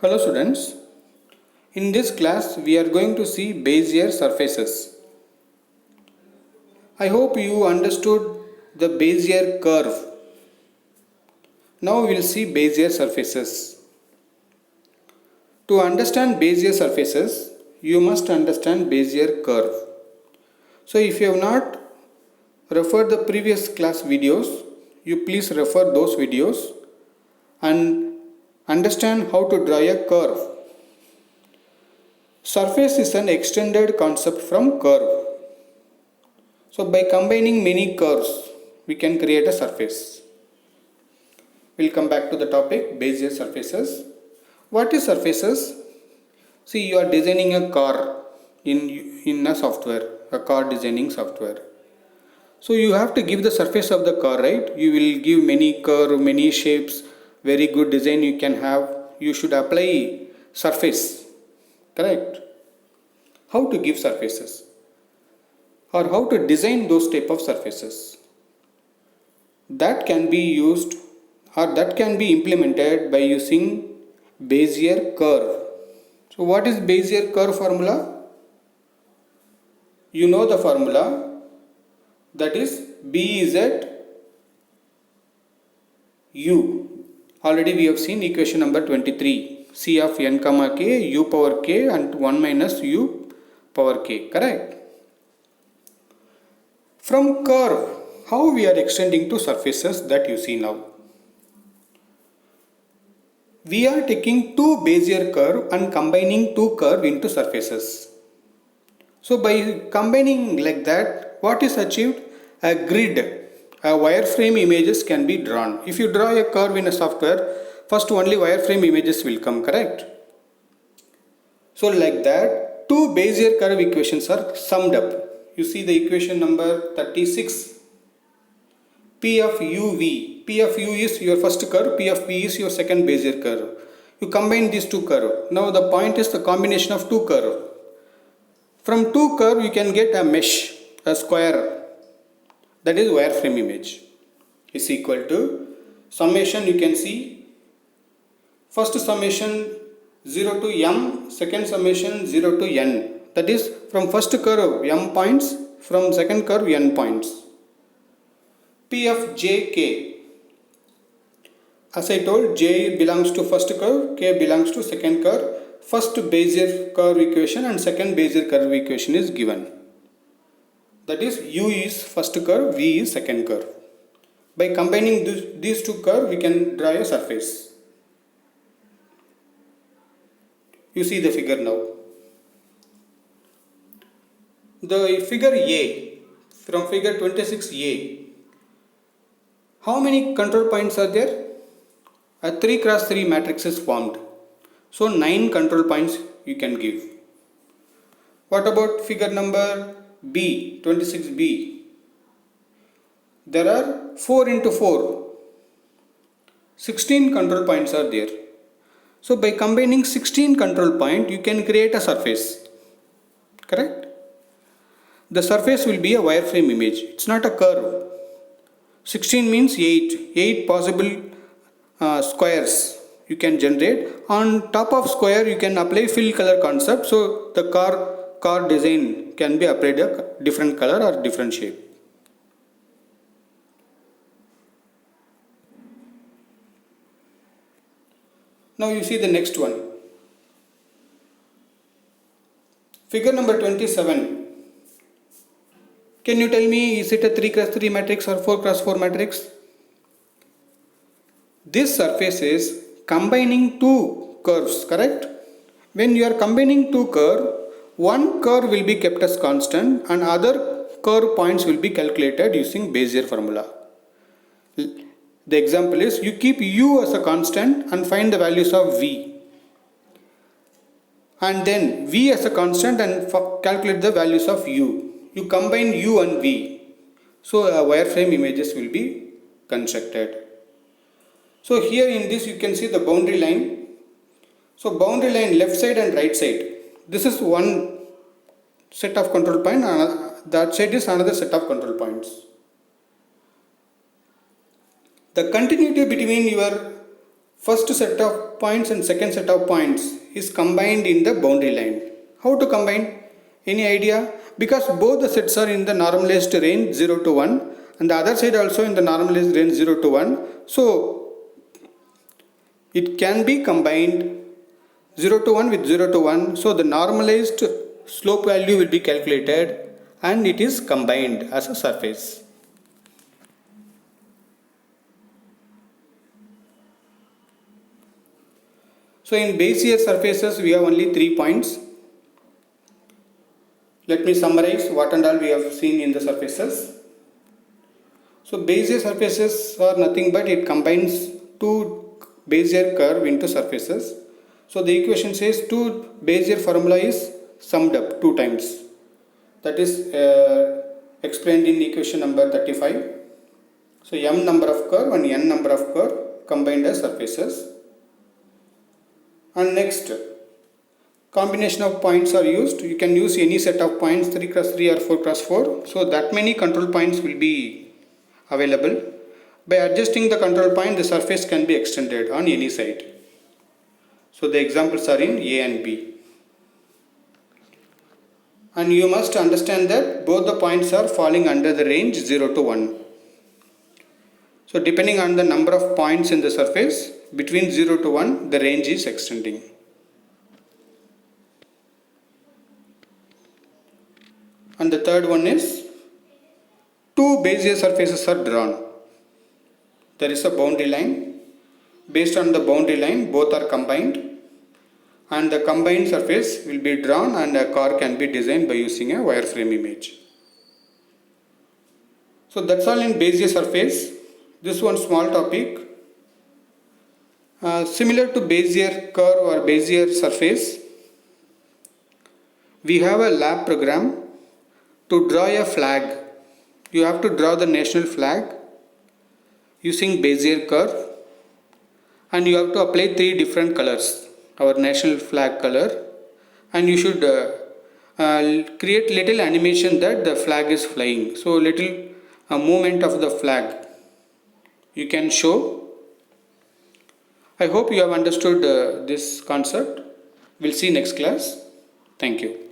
Hello students, in this class we are going to see Bezier surfaces. I hope you understood the Bezier curve. Now we will see Bezier surfaces. To understand Bezier surfaces, you must understand Bezier curve. So if you have not referred the previous class videos, you please refer those videos and understand how to draw a curve. Surface is an extended concept from curve. So by combining many curves, we can create a surface. We'll come back to the topic, Bezier surfaces. What is surfaces? See, you are designing a car in a software, a car designing software. So you have to give the surface of the car, right? You will give many curve, many shapes, very good design you can have. You should apply surface, correct? How to give surfaces? Or how to design those type of surfaces that can be used or that can be implemented by using Bezier curve. So what is Bezier curve formula? You know the formula, that is B is at U. Already we have seen equation number 23, C of n comma k, U power k and 1 minus U power k, correct? From curve, how we are extending to surfaces that you see now. We are taking two Bezier curve and combining two curve into surfaces. So by combining like that, what is achieved? A grid, a wireframe images can be drawn. If you draw a curve in a software, first only wireframe images will come, correct? So like that, two Bezier curve equations are summed up. You see the equation number 36. P of uv. P of u is your first curve, P of v is your second Bezier curve. You combine these two curves. Now the point is the combination of two curves. From two curves you can get a mesh, a square, that is wireframe image, is equal to summation. You can see first summation 0 to m, second summation 0 to n. That is from first curve m points, from second curve n points. P of jk. As I told, j belongs to first curve, k belongs to second curve. First Bezier curve equation and second Bezier curve equation is given. That is u is first curve, v is second curve. By combining these two curves, we can draw a surface. You see the figure now. The figure A, from figure 26A, how many control points are there? A 3 cross 3 matrix is formed. So 9 control points you can give. What about figure number B, 26B? There are 4 into 4. 16 control points are there. So by combining 16 control points, you can create a surface. Correct? The surface will be a wireframe image. It's not a curve. 16 means 8 possible squares you can generate. On top of square you can apply fill color concept, so the car design can be applied a different color or different shape. Now you see the next one. Figure number 27. Can you tell me, is it a 3 cross 3 matrix or 4 cross 4 matrix? This surface is combining two curves, correct? When you are combining two curves, one curve will be kept as constant and other curve points will be calculated using Bezier formula. The example is, you keep u as a constant and find the values of v. And then v as a constant and calculate the values of u. You combine u and v. So a wireframe images will be constructed. So here in this you can see the boundary line. So boundary line left side and right side. This is one set of control point, that side is another set of control points. The continuity between your first set of points and second set of points is combined in the boundary line. How to combine? Any idea? Because both the sets are in the normalized range 0 to 1 and the other side also in the normalized range 0 to 1. So it can be combined 0 to 1 with 0 to 1. So the normalized slope value will be calculated and it is combined as a surface. So in Bezier surfaces we have only 3 points. Let me summarize what and all we have seen in the surfaces. So Bezier surfaces are nothing but it combines two Bezier curve into surfaces. So the equation says two Bezier formula is summed up 2 times. That is explained in equation number 35. So m number of curve and n number of curve combined as surfaces. And next, combination of points are used. You can use any set of points 3 cross 3 or 4 cross 4. So that many control points will be available. By adjusting the control point, the surface can be extended on any side. So the examples are in A and B. And you must understand that both the points are falling under the range 0 to 1. So depending on the number of points in the surface, between 0 to 1, the range is extending. And the third one is, two Bezier surfaces are drawn. There is a boundary line. Based on the boundary line, both are combined. And the combined surface will be drawn and a car can be designed by using a wireframe image. So that's all in Bezier surface. This one small topic. Similar to Bezier curve or Bezier surface, we have a lab program to draw a flag. You have to draw the national flag using Bezier curve and you have to apply 3 different colors, our national flag color, and you should create little animation that the flag is flying. So little movement of the flag you can show. I hope you have understood this concept. We'll see next class. Thank you.